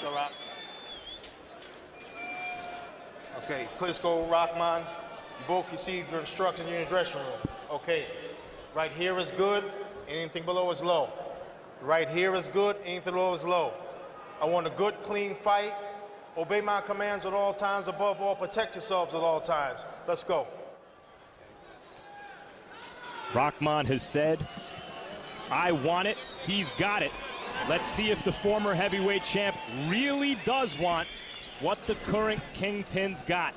Go, Rock. Okay, Klitschko, Rachman, you both received your instructions in your dressing room. Okay, right here is good, anything below is low. Right here is good, anything below is low. I want a good, clean fight. Obey my commands at all times. Above all, protect yourselves at all times. Let's go. Rachman has said, I want it, he's got it. Let's see if the former heavyweight champ really does want what the current Kingpin's got.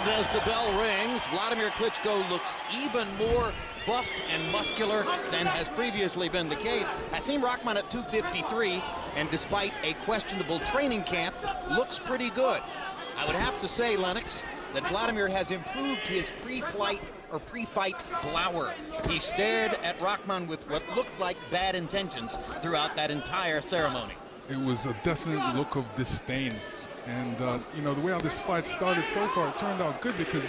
As the bell rings, Volodymyr Klitschko looks even more buffed and muscular than has previously been the case. Hashim Rachman at 253, and despite a questionable training camp, looks pretty good. I would have to say, Lennox, that Volodymyr has improved his pre-fight glower. He stared at Rachman with what looked like bad intentions throughout that entire ceremony. It was a definite look of disdain. And, you know, the way how this fight started so far, it turned out good because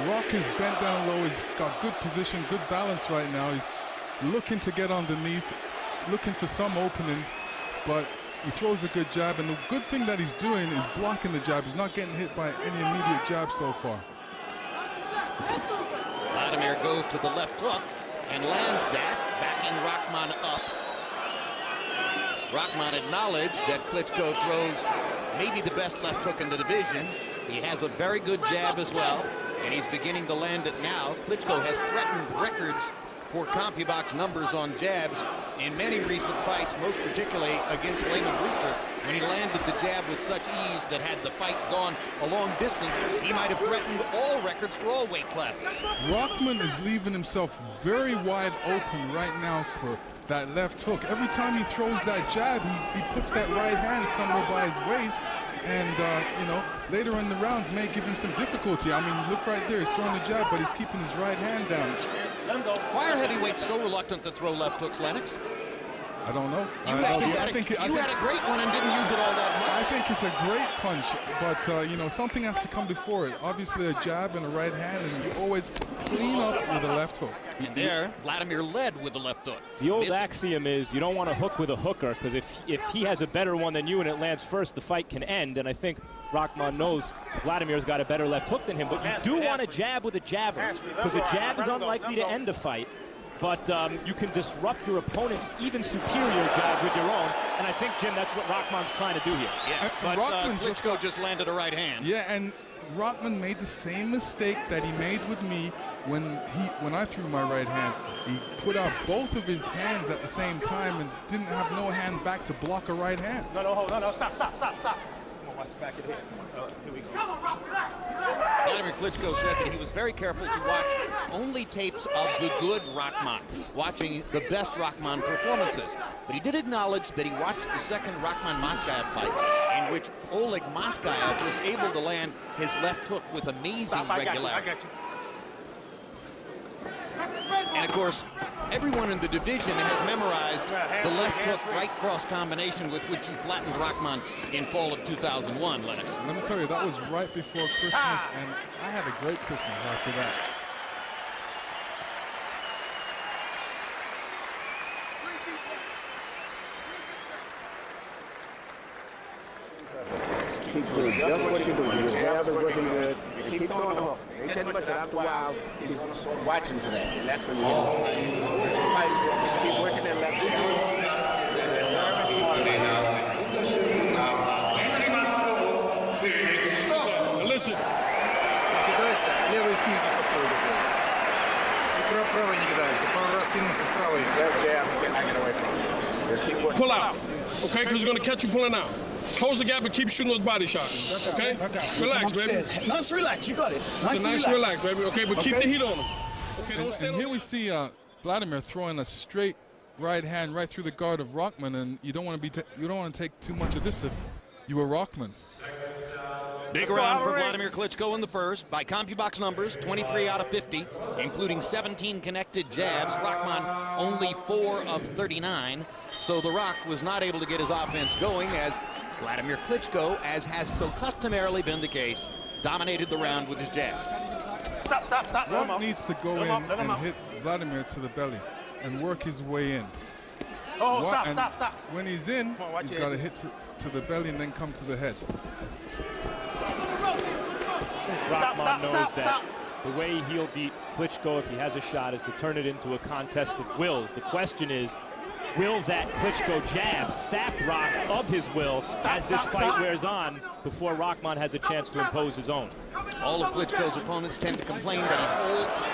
Rock is bent down low. He's got good position, good balance right now. He's looking to get underneath, looking for some opening, but he throws a good jab. And the good thing that he's doing is blocking the jab. He's not getting hit by any immediate jab so far. Volodymyr goes to the left hook and lands that, backing Rachman up. Rachman acknowledged that Klitschko throws maybe the best left hook in the division. He has a very good jab as well, and he's beginning to land it now. Klitschko has threatened records for CompuBox numbers on jabs in many recent fights, most particularly against Layman Brewster. When he landed the jab with such ease that had the fight gone a long distance, he might have threatened all records for all weight classes. Rachman is leaving himself very wide open right now for that left hook. Every time he throws that jab, he puts that right hand somewhere by his waist, and you know, later in the rounds may give him some difficulty. I mean, look right there, he's throwing the jab, but he's keeping his right hand down. Why are heavyweights so reluctant to throw left hooks, Lennox? I don't know. You had a great one and didn't use it all that much. I think it's a great punch, but you know, something has to come before it. Obviously a jab and a right hand, and you always clean up with a left hook. And there, Volodymyr led with the left hook. The old axiom is you don't want to hook with a hooker, because if he has a better one than you and it lands first, the fight can end. And I think Rachman knows Vladimir's got a better left hook than him, but you do want to jab with a jabber, because a jab is unlikely to end a fight. But you can disrupt your opponent's even superior jab with your own, and I think, Jim, that's what Rachman's trying to do here. Yeah, but Klitschko just landed a right hand. Yeah, and Rachman made the same mistake that he made with me when I threw my right hand. He put out both of his hands at the same time and didn't have no hand back to block a right hand. No, stop. Come on, watch the back of the head. Here we go. Volodymyr Klitschko said that he was very careful to watch only tapes of the good Rachman, watching the best Rachman performances. But he did acknowledge that he watched the second Rachman-Moskaev fight, in which Oleg Moskaev was able to land his left hook with amazing regularity. I got you. And of course, everyone in the division has memorized the left hook right cross combination with which he flattened Rachman in fall of 2001, Lennox. Let me tell you, that was right before Christmas, and I had a great Christmas after that. Keep doing just what you're doing. Your jab is working good. Keep throwing the hook. Ain't that much, but after a while, he's going to start watching for that. And that's when you get this fight. Just keep working that left Listen. Кидайся, левый снизу постой. Правый не кидайся. Пару раз скинулся с правой. Left jab, I get away from it. Just keep working. Pull out. Okay, because he's going to catch you pulling out. Close the gap and keep shooting those body shots. Okay? Relax, baby. Nice relax, you got it. Nice relax, baby. Okay, but keep the heat on him. Okay, don't stand and here we see Vladimir throwing a straight right hand right through the guard of Rachman, and you don't want to take too much of this if you were Rachman. Big round for Vladimir Klitschko in the first. By CompuBox numbers, 23 out of 50, including 17 connected jabs. Rachman only 4 of 39. So the Rock was not able to get his offense going as Vladimir Klitschko, as has so customarily been the case, dominated the round with his jab. Stop. Rock needs to go in and hit Vladimir to the belly and work his way in. Oh, stop. When he's in, he's got to hit to the belly and then come to the head. Rachman knows that the way he'll beat Klitschko if he has a shot is to turn it into a contest of wills. The question is, will that Klitschko jab sap Rock of his will as this fight wears on before Rachman has a chance to impose his own? All of Klitschko's opponents tend to complain that he holds,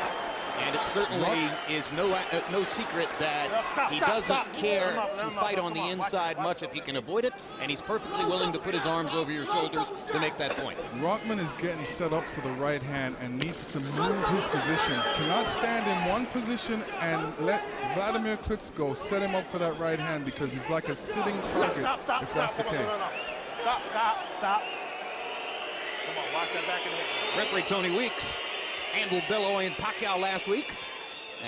and it certainly is no secret that he doesn't care to fight on the inside much if he can avoid it, and he's perfectly willing to put his arms over your shoulders to make that point. Rachman is getting set up for the right hand and needs to move his position. Cannot stand in one position and let Vladimir Klitschko set him up for that right hand, because he's like a sitting target if that's the case. Stop. Come on, watch that back in there. Referee Tony Weeks handled De La Hoya and Pacquiao last week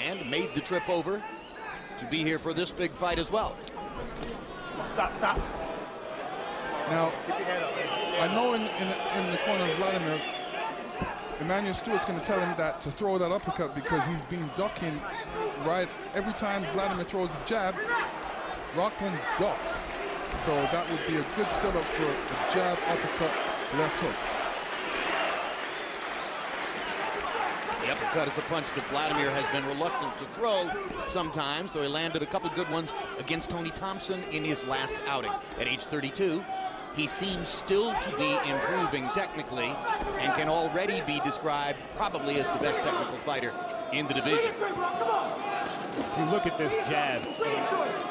and made the trip over to be here for this big fight as well. Stop. Now, Keep your head up. I know in the corner of Vladimir, Emmanuel Stewart's going to tell him that to throw that uppercut because he's been ducking right every time Vladimir throws a jab. Rachman ducks, so that would be a good setup for a jab, uppercut, left hook. The uppercut is a punch that Vladimir has been reluctant to throw sometimes, though he landed a couple good ones against Tony Thompson in his last outing. At age 32, he seems still to be improving technically and can already be described probably as the best technical fighter in the division. If you look at this jab,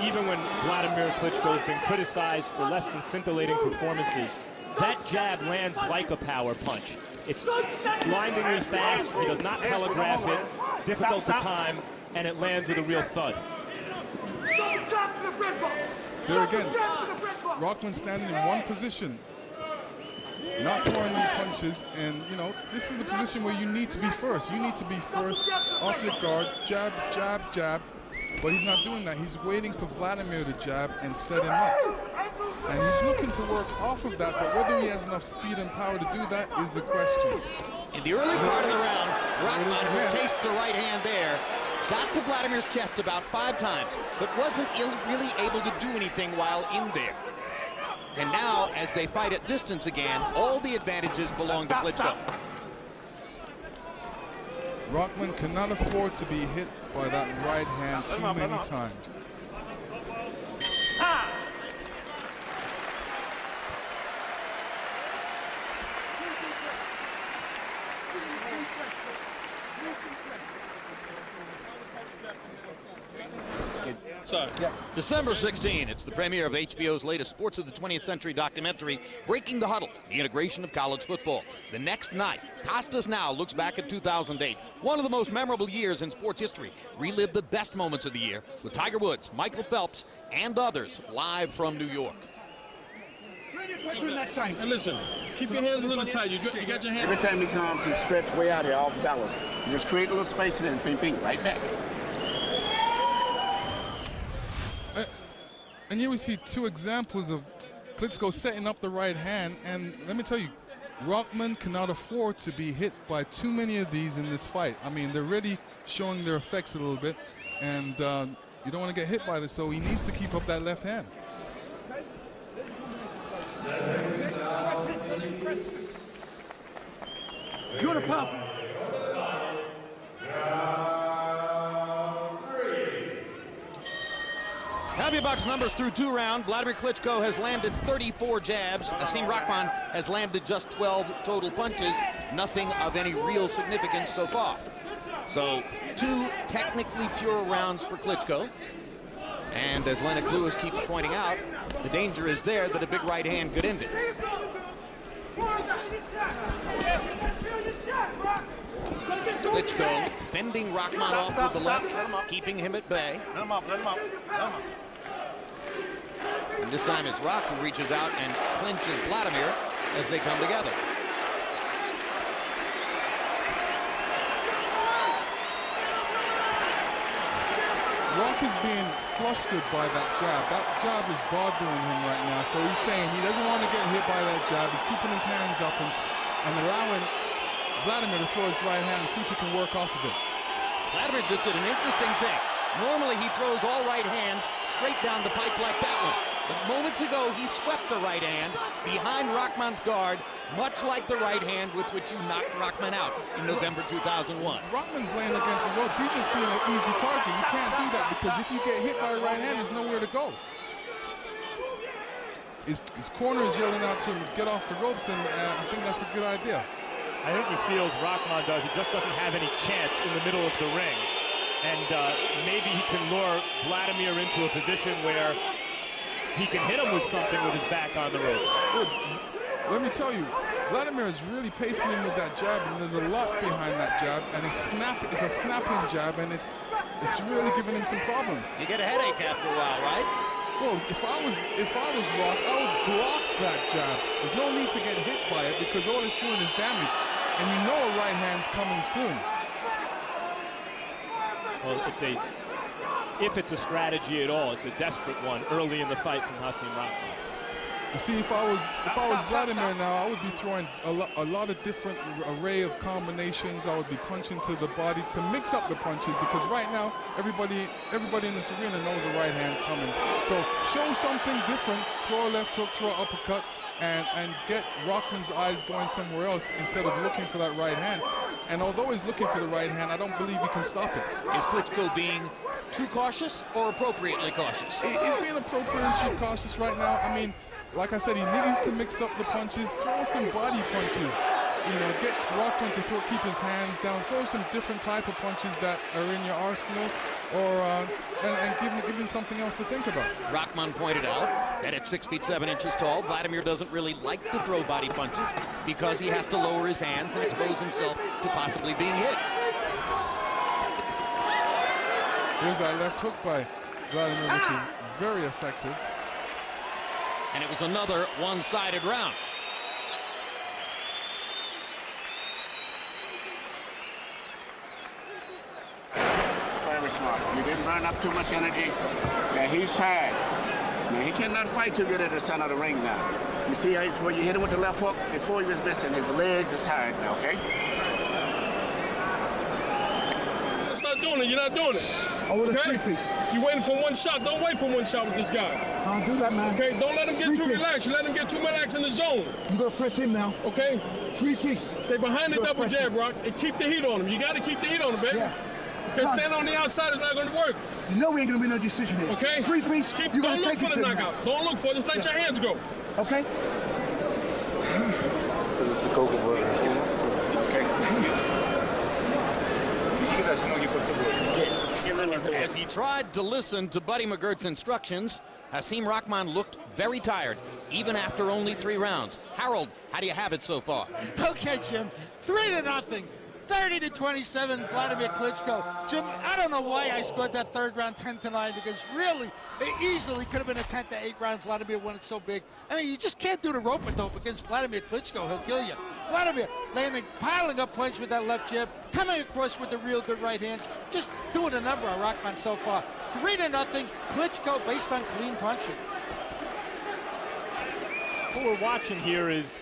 even when Vladimir Klitschko has been criticized for less than scintillating performances, that jab lands like a power punch. It's blindingly fast, he does not telegraph it, difficult to time, and it lands with a real thud. There again, Rachman standing in one position, not throwing any punches, and you know, this is the position where you need to be first. You need to be first off your guard, jab, but he's not doing that. He's waiting for Vladimir to jab and set him up. And he's looking to work off of that, but whether he has enough speed and power to do that is the question. In the early part of the round, Rachman, who tastes a right hand there, got to Vladimir's chest about 5 times, but wasn't really able to do anything while in there. And now, as they fight at distance again, all the advantages belong to Klitschko. Rachman cannot afford to be hit by that right hand too many times. Sorry. December 16, it's the premiere of HBO's latest Sports of the 20th Century documentary, Breaking the Huddle, the integration of college football. The next night, Costas Now looks back at 2008, one of the most memorable years in sports history. Relive the best moments of the year with Tiger Woods, Michael Phelps, and others live from New York. And listen, keep your hands a little tight. You got your hand. Every time he comes, he's stretched way out here off balance. You just create a little space and then ping, right back. And here we see 2 examples of Klitschko setting up the right hand, and let me tell you, Rachman cannot afford to be hit by too many of these in this fight. I mean, they're really showing their effects a little bit, and you don't want to get hit by this, so he needs to keep up that left hand. Good pop. CompuBox numbers through 2 rounds. Vladimir Klitschko has landed 34 jabs. Hasím Rachman has landed just 12 total punches. Nothing of any real significance so far. So 2 technically pure rounds for Klitschko. And as Lennox Lewis keeps pointing out, the danger is there that a big right hand could end it. Klitschko fending Rachman off with the left, keeping him at bay. Let him up, let him up, let him up. And this time it's Rock who reaches out and clinches Vladimir as they come together. Rock is being flustered by that jab. That jab is bothering him right now. So he's saying he doesn't want to get hit by that jab. He's keeping his hands up and allowing Vladimir to throw his right hand and see if he can work off of it. Vladimir just did an interesting thing. Normally he throws all right hands straight down the pipe like that one. But moments ago he swept the right hand behind Rachman's guard, much like the right hand with which you knocked Rachman out in November 2001. Rachman's laying against the ropes. He's just being an easy target. You can't do that because if you get hit by a right hand, there's nowhere to go. His corner is yelling out to him, get off the ropes, and I think that's a good idea. I think he feels Rachman does. He just doesn't have any chance in the middle of the ring. And maybe he can lure Vladimir into a position where he can hit him with something with his back on the ropes. Let me tell you, Vladimir is really pacing him with that jab, and there's a lot behind that jab, and it's a snapping jab, and it's really giving him some problems. You get a headache after a while, right? Well, if I was Rock, I would block that jab. There's no need to get hit by it because all it's doing is damage, and you know a right hand's coming soon. Well, if it's a strategy at all, it's a desperate one early in the fight from Hasім Rachman. You see, if I was Vladimir now, I would be throwing a lot of different array of combinations. I would be punching to the body to mix up the punches because right now everybody in this arena knows a right hand's coming. So show something different. Throw a left hook, throw an uppercut, and get Rachman's eyes going somewhere else instead of looking for that right hand. And although he's looking for the right hand, I don't believe he can stop it. Is Klitschko being too cautious or appropriately cautious? He's being appropriately cautious right now. I mean, like I said, he needs to mix up the punches, throw some body punches. You know, get Rachman to keep his hands down, throw some different type of punches that are in your arsenal, or and give him something else to think about. Rachman pointed out that at 6 feet 7 inches tall, Vladimir doesn't really like to throw body punches because he has to lower his hands and expose himself to possibly being hit. Here's that left hook by Vladimir, which is very effective. And it was another one-sided round. Very smart. You didn't burn up too much energy. Yeah, he's tired. Now, he cannot fight too good at the center of the ring now. You see how when you hit him with the left hook, before he was missing, his legs is tired now, okay? Stop doing it. You're not doing it. Oh, with a three-piece. You waiting for one shot. Don't wait for one shot with this guy. I'll do that, man. Okay, don't let him get too Three-piece. relaxed. You let him get too relaxed in the zone. You gotta press him now. Okay? Three-piece. Stay behind the You gotta double press jab, him. Rock, and keep the heat on him. You got to keep the heat on him, baby. Yeah. Okay, stand on the outside is not going to work. You know we ain't gonna win no decision here. Okay? Three-piece. Keep, You don't gotta look take for it the to him. knockout. Don't look for it. Just let your hands go. Okay? As he tried to listen to Buddy McGirt's instructions, Hasім Rachman looked very tired, even after only 3 rounds. Harold, how do you have it so far? Okay, Jim. 3-0. 30-27, Vladimir Klitschko. Jim, I don't know why I scored that third round 10-9 because really, it easily could have been a 10-8 round. Vladimir won it so big. I mean, you just can't do the rope-a-dope against Vladimir Klitschko. He'll kill you. Vladimir landing, piling up points with that left jab, coming across with the real good right hands, just doing a number on Rachman so far. 3-0, Klitschko based on clean punching. What we're watching here is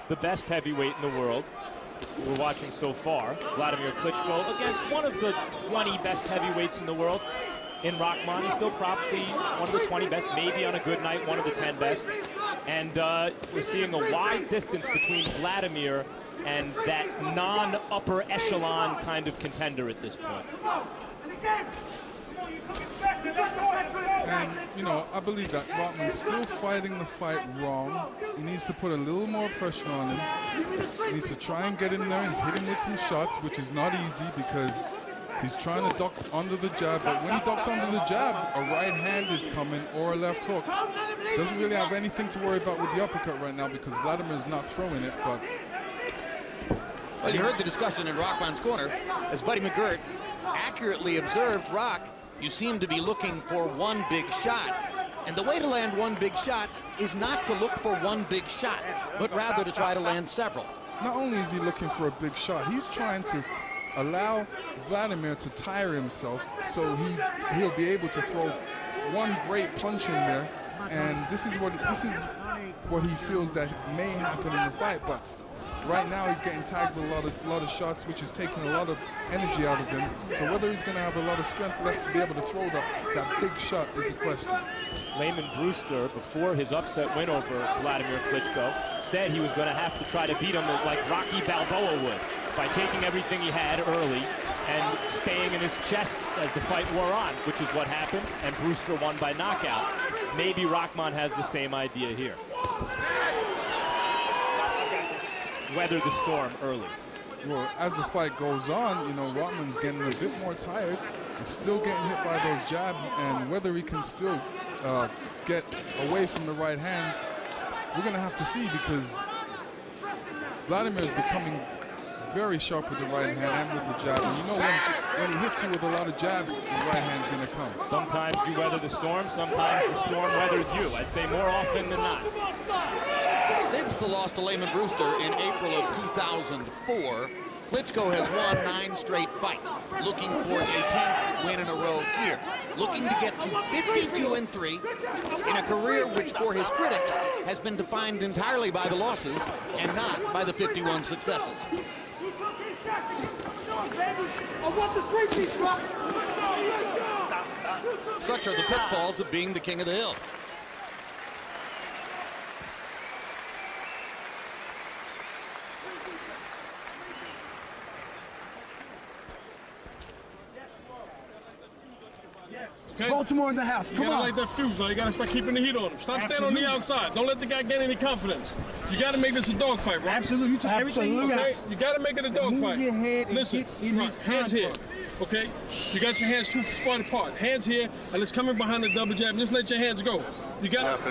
the best heavyweight in the world. We're watching so far, Vladimir Klitschko against one of the 20 best heavyweights in the world. In Rachman, he's still probably one of the 20 best, maybe on a good night, one of the 10 best. And we're seeing a wide distance between Vladimir and that non-upper echelon kind of contender at this point. And, you know, I believe that Rachman's still fighting the fight wrong. He needs to put a little more pressure on him. He needs to try and get in there and hit him with some shots, which is not easy because he's trying to duck under the jab. But when he ducks under the jab, a right hand is coming or a left hook. Doesn't really have anything to worry about with the uppercut right now because Vladimir's not throwing it. But Well, you heard the discussion in Rachman's corner as Buddy McGirt accurately observed, Rock, you seem to be looking for one big shot. And the way to land one big shot is not to look for one big shot, but rather to try to land several. Not only is he looking for a big shot, he's trying to allow Vladimir to tire himself so he'll be able to throw one great punch in there. And this is what he feels that may happen in the fight, but right now he's getting tagged with a lot of shots, which is taking a lot of energy out of him. So whether he's going to have a lot of strength left to be able to throw that big shot is the question. Layman Brewster, before his upset win over Vladimir Klitschko, said he was going to have to try to beat him like Rocky Balboa would, by taking everything he had early and staying in his chest as the fight wore on, which is what happened, and Brewster won by knockout. Maybe Rachman has the same idea here. Weather the storm early. Well, as the fight goes on, you know, Rachman's getting a bit more tired. He's still getting hit by those jabs, and whether he can still get away from the right hands, we're going to have to see, because Vladimir is becoming very sharp with the right hand and with the jab. And you know when he hits you with a lot of jabs, the right hand's going to come. Sometimes you weather the storm, sometimes the storm weathers you. I'd say more often than not. Since the loss to Layman Brewster in April of 2004, Klitschko has won 9 straight fights, looking for a 10th win in a row here, looking to get to 52-3 in a career which, for his critics, has been defined entirely by the losses and not by the 51 successes. Such are the pitfalls of being the king of the hill. Okay? Baltimore in the house. You Come gotta on. light that fuse, though. You gotta start keeping the heat on him. Stop standing on the outside. Don't let the guy gain any confidence. You gotta make this a dogfight, right? Absolutely. You took everything you got. Okay? You gotta make it a dogfight. Move your head and Listen, get in right, his hands here. contact. Okay? You got your hands too far apart. Hands here, and let's come in behind the double jab. Just let your hands go. You got it.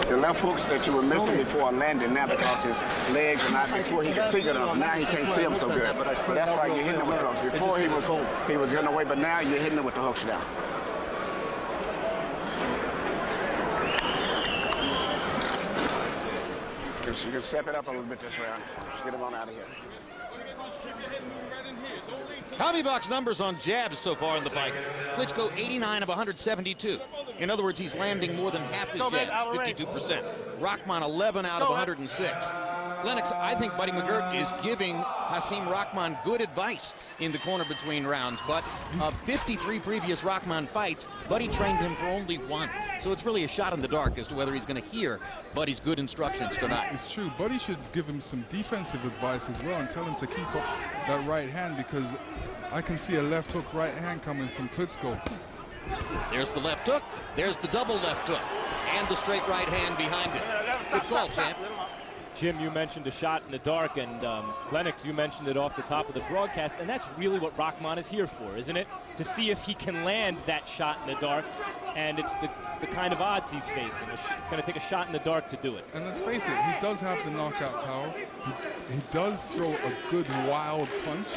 The left hooks that you were missing before landing now, because his legs are not, before he could see them, now he can't see them so good. So that's why you're hitting him with the hooks. Before he was getting away, but now you're hitting him with the hooks now. You can step it up a little bit this round. Just get him on out of here. Hobby box numbers on jabs so far in the fight. Klitschko 89 of 172. In other words, he's landing more than half his jabs, 52%. Rachman 11 out of 106. Lennox, I think Buddy McGirt is giving Hashim Rachman good advice in the corner between rounds, but of 53 previous Rachman fights, Buddy trained him for only 1. So it's really a shot in the dark as to whether he's going to hear Buddy's good instructions tonight. It's true. Buddy should give him some defensive advice as well and tell him to keep up that right hand, because I can see a left hook right hand coming from Klitschko. There's the left hook, there's the double left hook, and the straight right hand behind it. Good call, champ. Jim, you mentioned a shot in the dark, and Lennox, you mentioned it off the top of the broadcast, and that's really what Rachman is here for, isn't it? To see if he can land that shot in the dark, and it's the kind of odds he's facing. It's going to take a shot in the dark to do it. And let's face it, he does have the knockout power. He does throw a good, wild punch,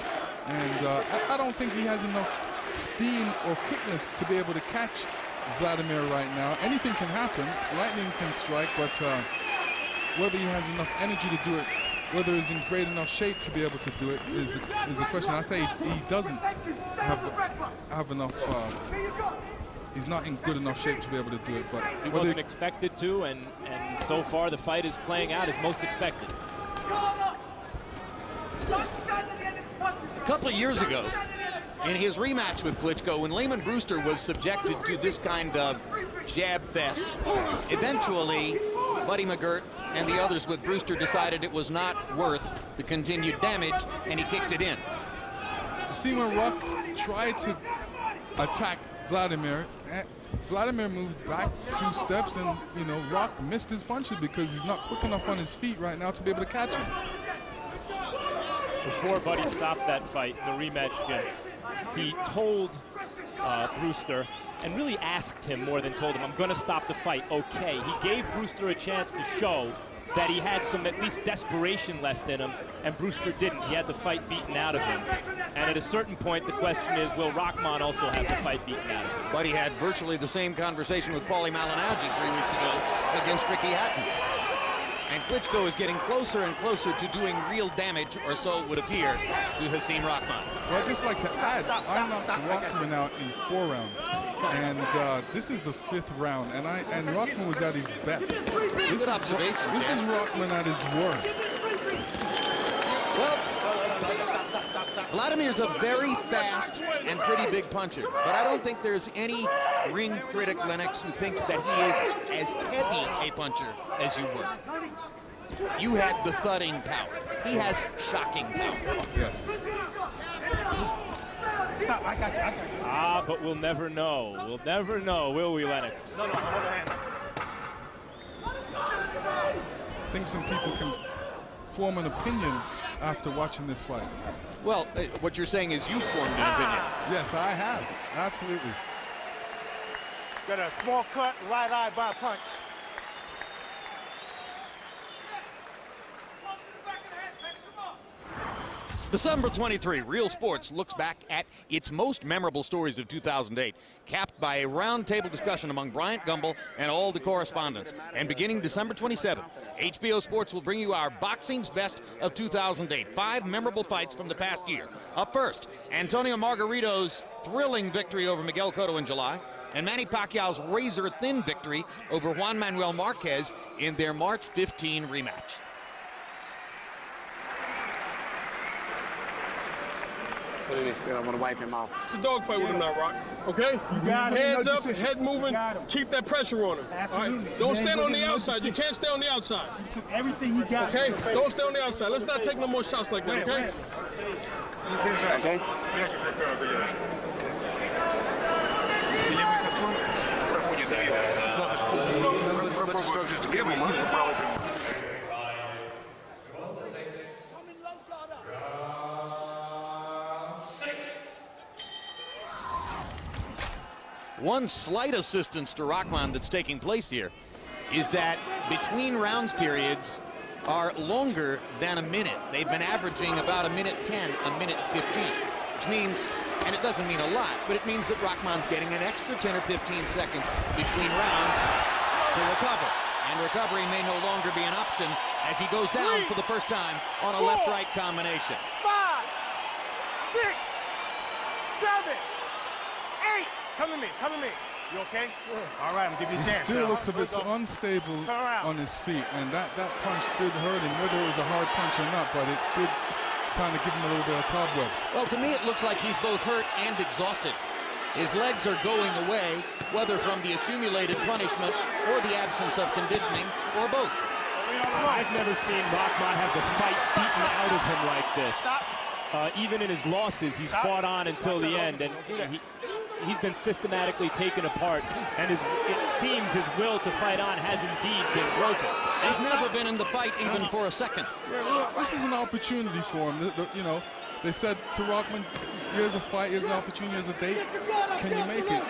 and I don't think he has enough steam or quickness to be able to catch Vladimir right now. Anything can happen. Lightning can strike, but whether he has enough energy to do it, whether he's in great enough shape to be able to do it is the question. I say he doesn't have enough. He's not in good enough shape to be able to do it. But he wasn't expected to, and so far the fight is playing out as most expected. A couple of years ago, in his rematch with Klitschko, when Layman Brewster was subjected to this kind of jab fest, eventually Buddy McGirt and the others with Brewster decided it was not worth the continued damage, and he kicked it in. See, when Rock tried to attack Vladimir, Vladimir moved back 2 steps, and Rock missed his punches because he's not quick enough on his feet right now to be able to catch him. Before Buddy stopped that fight, the rematch, Jim, he told Brewster, and really asked him more than told him, I'm going to stop the fight, okay. He gave Brewster a chance to show that he had some at least desperation left in him, and Brewster didn't. He had the fight beaten out of him. And at a certain point, the question is, will Rachman also have the fight beaten out of him? But he had virtually the same conversation with Paulie Malignaggi 3 weeks ago against Ricky Hatton. And Klitschko is getting closer and closer to doing real damage, or so it would appear, to Hacim Rachman. Well, I'd just like to add, I knocked Rachman out in 4 rounds. And this is the 5th round, and Rachman was at his best. This observation, is Rachman at his worst. Well, Vladimir's a very fast and pretty big puncher, but I don't think there's any ring critic, Lennox, who thinks that he is as heavy a puncher as you were. You had the thudding power. He has shocking power. Yes. Stop, I got you. Ah, but we'll never know. We'll never know, will we, Lennox? No, hold the hand. I think some people can form an opinion after watching this fight. Well, what you're saying is you formed an opinion. Yes, I have. Absolutely. Got a small cut, right eye by a punch. December 23, Real Sports looks back at its most memorable stories of 2008, capped by a roundtable discussion among Bryant Gumbel and all the correspondents. And beginning December 27, HBO Sports will bring you our Boxing's Best of 2008, 5 memorable fights from the past year. Up first, Antonio Margarito's thrilling victory over Miguel Cotto in July, and Manny Pacquiao's razor-thin victory over Juan Manuel Marquez in their March 15 rematch. What do you need? I'm gonna wipe him off. It's a dogfight with him now, Rock. Okay? You got it. Hands No up, decision. head moving. You got him. Keep that pressure on him. Absolutely. All right? You Don't ain't stand gonna on the get no outside. You decision. can't stay on the outside. He took everything he got. Okay? Don't stay on the outside. Let's not take no more shots like that, okay? Okay? One slight assistance to Rachman that's taking place here is that between rounds periods are longer than a minute. They've been averaging about a minute 10, a minute 15, which means, and it doesn't mean a lot, but it means that Rachman's getting an extra 10 or 15 seconds between rounds to recover. And recovery may no longer be an option as he goes down for the first time on a left-right combination. 5, 6, 7, 8. Come to me, come to me. You okay? All right, I'm gonna give you a He chance. still Al. looks a bit unstable Turn around. on his feet, and that punch did hurt him, whether it was a hard punch or not, but it did kind of give him a little bit of cobwebs. Well, to me, it looks like he's both hurt and exhausted. His legs are going away, whether from the accumulated punishment or the absence of conditioning, or both. I've never seen Rachman have the fight beaten out of him like this. Even in his losses, he's fought on until the end, and he's been systematically taken apart, and it seems his will to fight on has indeed been broken. He's never been in the fight even for a second. Yeah, well, this is an opportunity for him. You know, they said to Rachman, here's a fight, here's an opportunity, here's a date. Can you make it?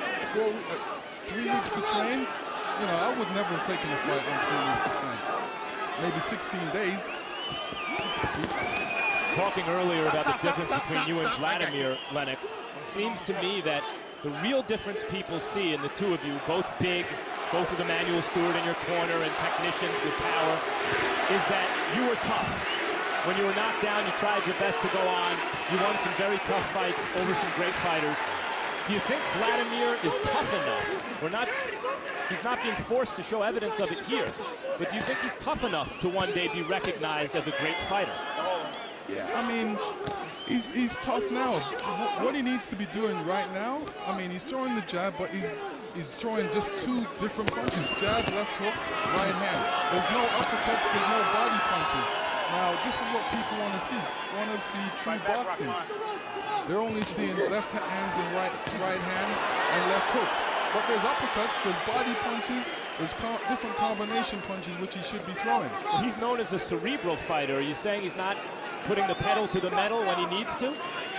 3 weeks to train? You know, I would never have taken a fight on 3 weeks to train. Maybe 16 days. Talking earlier about the difference between you and Vladimir, Lennox, seems to me that the real difference people see in the two of you, both big, both with Emmanuel Stewart in your corner and technicians with power, is that you were tough. When you were knocked down, you tried your best to go on. You won some very tough fights over some great fighters. Do you think Vladimir is tough enough? He's not being forced to show evidence of it here, but do you think he's tough enough to one day be recognized as a great fighter? Yeah, I mean, he's tough now. What he needs to be doing right now, I mean, he's throwing the jab, but he's throwing just 2 different punches. Jab, left hook, right hand. There's no uppercuts, there's no body punches. Now, this is what people want to see. They want to see true boxing. They're only seeing left hands and right hands and left hooks. But there's uppercuts, there's body punches, there's different combination punches which he should be throwing. Well, he's known as a cerebral fighter. Are you saying he's not putting the pedal to the metal when he needs to?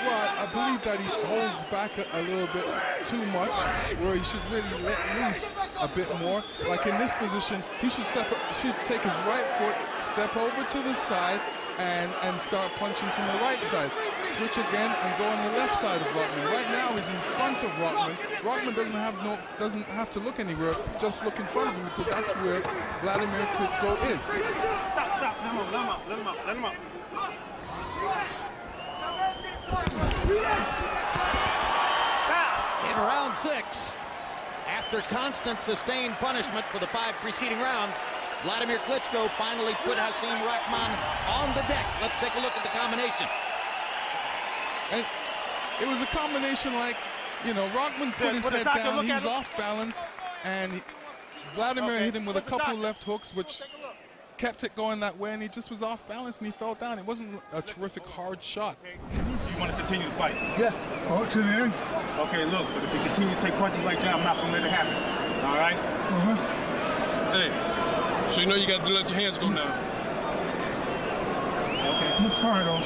Well, I believe that he holds back a little bit too much, where he should really let loose a bit more. Like in this position, he should step should take his right foot, step over to the side, and start punching from the right side. Switch again and go on the left side of Rachman. Right now he's in front of Rachman. Rachman doesn't have to look anywhere, just look in front of him because that's where Vladimir Klitschko is. Stop. Let him up. In round 6, after constant sustained punishment for the 5 preceding rounds, Vladimir Klitschko finally put Hashim Rachman on the deck. Let's take a look at the combination. And it was a combination like, Rachman put his head down, he was off balance, and Vladimir hit him with a couple left hooks, which kept it going that way, and he just was off balance, and he fell down. It wasn't a terrific hard shot. You want to continue to fight? Yeah, all to the end. Okay, look, but if you continue to take punches like that, I'm not going to let it happen. All right? Hey, so you know you got to let your hands go now. Okay. Looks fine, though.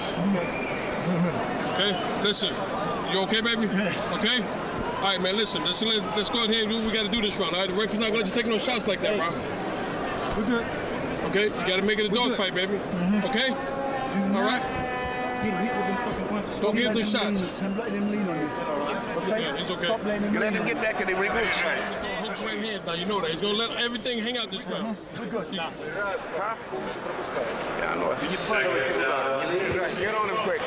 Okay, listen. You okay, baby? Yeah. Okay? All right, man, listen. Let's go ahead and do what we got to do this round, all right? The referee's not going to let you take no shots like that, bro. We're good. Okay? You got to make it a dogfight, baby. Okay? All right? Don't give them shots. Let him lean on you. Okay? Yeah, he's okay. Stop letting him Let lean him on get you. back in the reverse. He's going to hook your right hands now. You know that. He's going to let everything hang out this round. We're good. Yeah, I know. Get on him quick.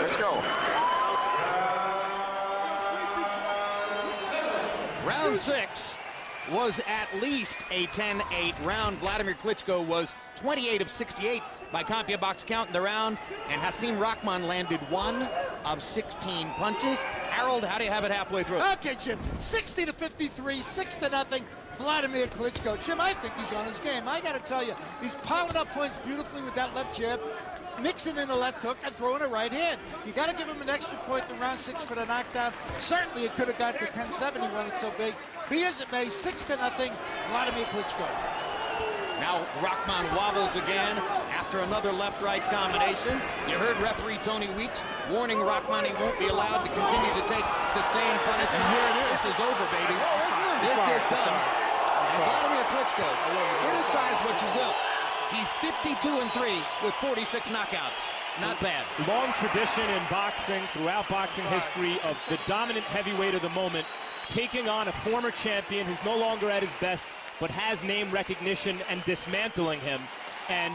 Let's go. Round 6 was at least a 10-8 round. Vladimir Klitschko was 28 of 68 by CompuBox count in the round, and Hashim Rachman landed 1 of 16 punches. Harold, how do you have it halfway through? Okay, Jim, 60-53, 6-0, Vladimir Klitschko. Jim, I think he's on his game. I got to tell you, he's piling up points beautifully with that left jab, mixing in a left hook and throwing a right hand. You got to give him an extra point in round 6 for the knockdown. Certainly it could have got to 10-7, he won it so big. Be as it may, 6-0, Vladimir Klitschko. Now Rachman wobbles again after another left-right combination. You heard referee Tony Weeks warning Rachman he won't be allowed to continue to take sustained punishment. And here it is. This is over, baby. This is done. And Vladimir Klitschko, criticize what you will. He's 52-3 with 46 knockouts. Not bad. Long tradition in boxing, throughout boxing history, of the dominant heavyweight of the moment taking on a former champion who's no longer at his best, but has name recognition and dismantling him. And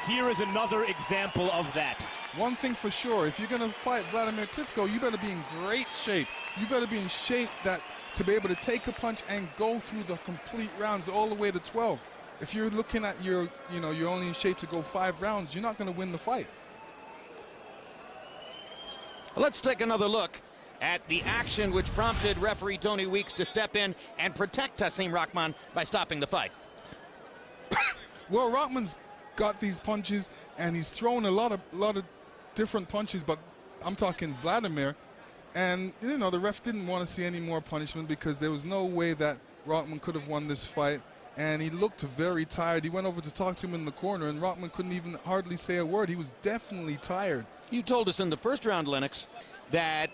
here is another example of that. One thing for sure, if you're going to fight Vladimir Klitschko, you better be in great shape. You better be in shape to be able to take a punch and go through the complete rounds all the way to 12. If you're looking at you're only in shape to go 5 rounds, you're not going to win the fight. Let's take another look at the action which prompted referee Tony Weeks to step in and protect Hashim Rachman by stopping the fight. Well, Rachman's got these punches, and he's thrown a lot of different punches, but I'm talking Vladimir. And, the ref didn't want to see any more punishment because there was no way that Rachman could have won this fight. And he looked very tired. He went over to talk to him in the corner, and Rachman couldn't even hardly say a word. He was definitely tired. You told us in the first round, Lennox, that